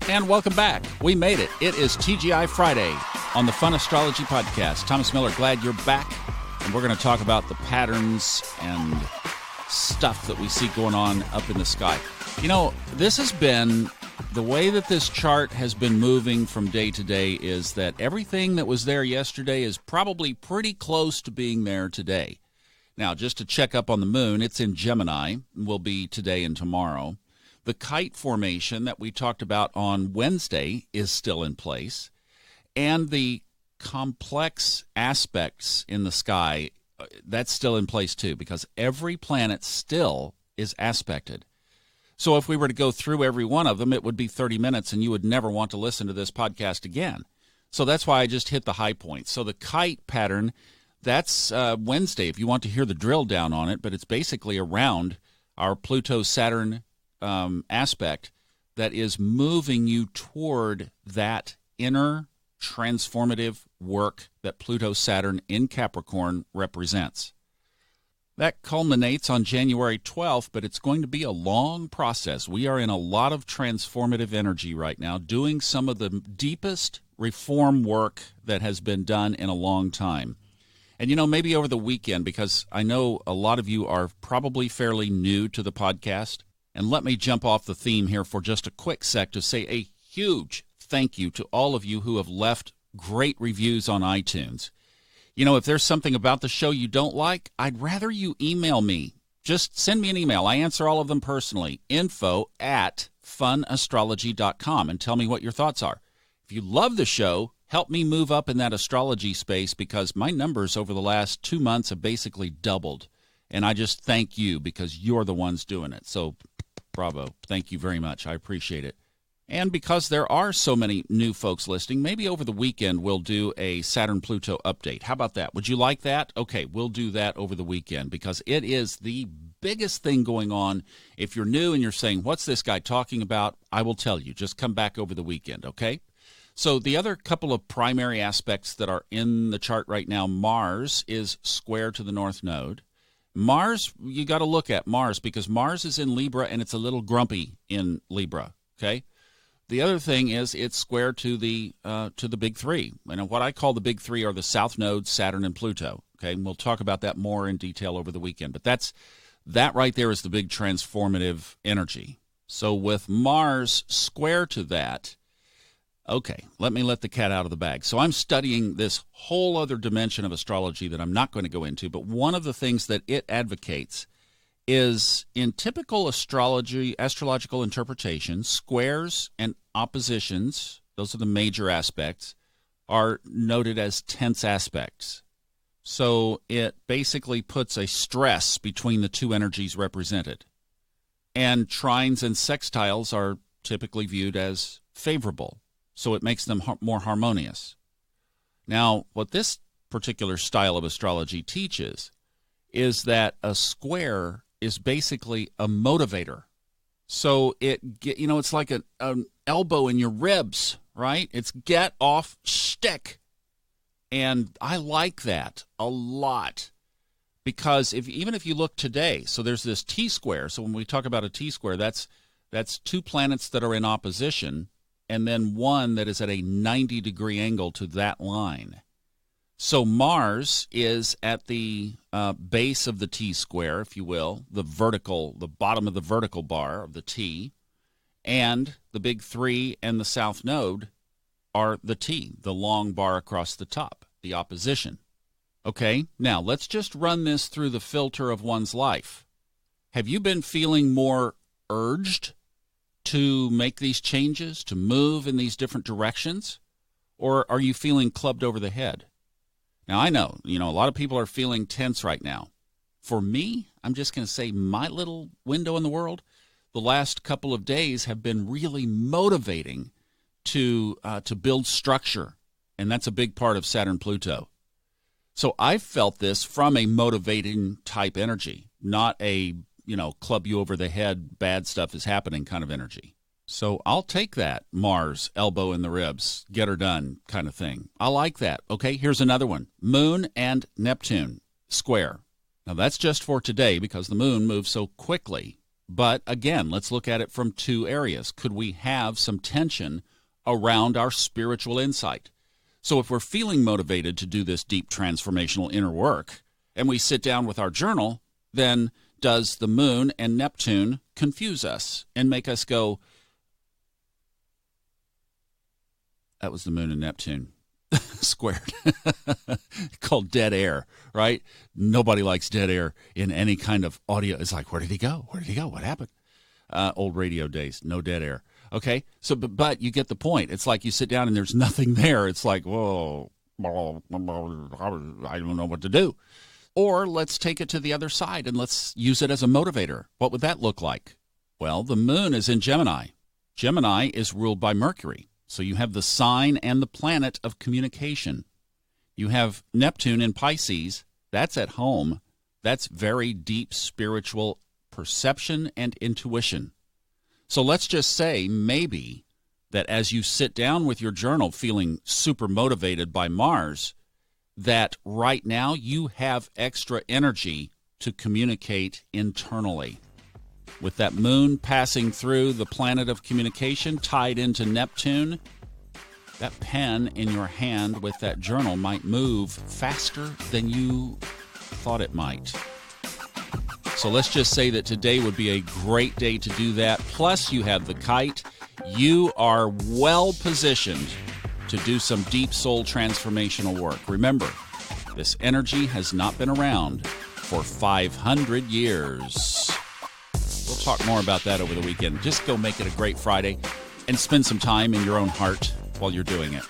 And welcome back. We made it. It is TGI Friday on the Fun Astrology Podcast. Thomas Miller, glad you're back. And we're going to talk about the patterns and stuff that we see going on up in the sky. You know, this has been, the way that this chart has been moving from day to day is that everything that was there yesterday is probably pretty close to being there today. Now, just to check up on the moon, it's in Gemini, will be today and tomorrow. The kite formation that we talked about on Wednesday is still in place. And the complex aspects in the sky, that's still in place too, because every planet still is aspected. So if we were to go through every one of them, it would be 30 minutes, and you would never want to listen to this podcast again. So that's why I just hit the high points. So the kite pattern, that's Wednesday, if you want to hear the drill down on it, but it's basically around our Pluto-Saturn aspect that is moving you toward that inner transformative work that Pluto-Saturn in Capricorn represents. That culminates on January 12th, but it's going to be a long process. We are in a lot of transformative energy right now, doing some of the deepest reform work that has been done in a long time. And, you know, maybe over the weekend, because I know a lot of you are probably fairly new to the podcast, and let me jump off the theme here for just a quick sec to say a huge thank you to all of you who have left great reviews on iTunes. You know, if there's something about the show you don't like, I'd rather you email me. Just send me an email. I answer all of them personally. info@funastrology.com, and tell me what your thoughts are. If you love the show, help me move up in that astrology space, because my numbers over the last 2 months have basically doubled. And I just thank you because you're the ones doing it. So bravo. Thank you very much. I appreciate it. And because there are so many new folks listening, maybe over the weekend we'll do a Saturn-Pluto update. How about that? Would you like that? Okay, we'll do that over the weekend because it is the biggest thing going on. If you're new and you're saying, what's this guy talking about? I will tell you. Just come back over the weekend, okay? So the other couple of primary aspects that are in the chart right now, Mars is square to the North Node. Mars, you got to look at Mars because Mars is in Libra and it's a little grumpy in Libra, okay? The other thing is it's square to the big three. And what I call the big three are the South Node, Saturn, and Pluto, okay? And we'll talk about that more in detail over the weekend. But that right there is the big transformative energy. So with Mars square to that, okay, let me let the cat out of the bag. So I'm studying this whole other dimension of astrology that I'm not going to go into, but one of the things that it advocates is in typical astrological interpretation, squares and oppositions, those are the major aspects, are noted as tense aspects. So it basically puts a stress between the two energies represented. And trines and sextiles are typically viewed as favorable. So it makes them more harmonious. Now, what this particular style of astrology teaches is that a square is basically a motivator. So it's like an elbow in your ribs, right? It's get off shtick. And I like that a lot because even if you look today, so there's this T-square. So when we talk about a T-square, that's two planets that are in opposition, and then one that is at a 90-degree angle to that line. So Mars is at the base of the T-square, if you will, the bottom of the vertical bar of the T, and the big three and the South Node are the T, the long bar across the top, the opposition. Okay, now let's just run this through the filter of one's life. Have you been feeling more urged to make these changes, to move in these different directions? Or are you feeling clubbed over the head? Now, I know, a lot of people are feeling tense right now. For me, I'm just going to say my little window in the world, the last couple of days have been really motivating to build structure, and that's a big part of Saturn-Pluto. So I've felt this from a motivating type energy, not a, club you over the head, bad stuff is happening kind of energy. So I'll take that Mars, elbow in the ribs, get her done kind of thing. I like that. Okay, here's another one. Moon and Neptune, square. Now that's just for today because the moon moves so quickly. But again, let's look at it from two areas. Could we have some tension around our spiritual insight? So if we're feeling motivated to do this deep transformational inner work, and we sit down with our journal, then does the moon and Neptune confuse us and make us go, that was the moon and Neptune squared, called dead air, right? Nobody likes dead air in any kind of audio. It's like, where did he go? Where did he go? What happened? Old radio days, no dead air. Okay, so but you get the point. It's like you sit down and there's nothing there. It's like, whoa, I don't know what to do. Or let's take it to the other side and let's use it as a motivator. What would that look like? Well, the moon is in Gemini. Gemini is ruled by Mercury. So you have the sign and the planet of communication. You have Neptune in Pisces. That's at home. That's very deep spiritual perception and intuition. So let's just say maybe that as you sit down with your journal feeling super motivated by Mars, that right now you have extra energy to communicate internally. With that moon passing through the planet of communication tied into Neptune, that pen in your hand with that journal might move faster than you thought it might. So let's just say that today would be a great day to do that. Plus, you have the kite. You are well positioned to do some deep soul transformational work. Remember, this energy has not been around for 500 years. We'll talk more about that over the weekend. Just go make it a great Friday and spend some time in your own heart while you're doing it.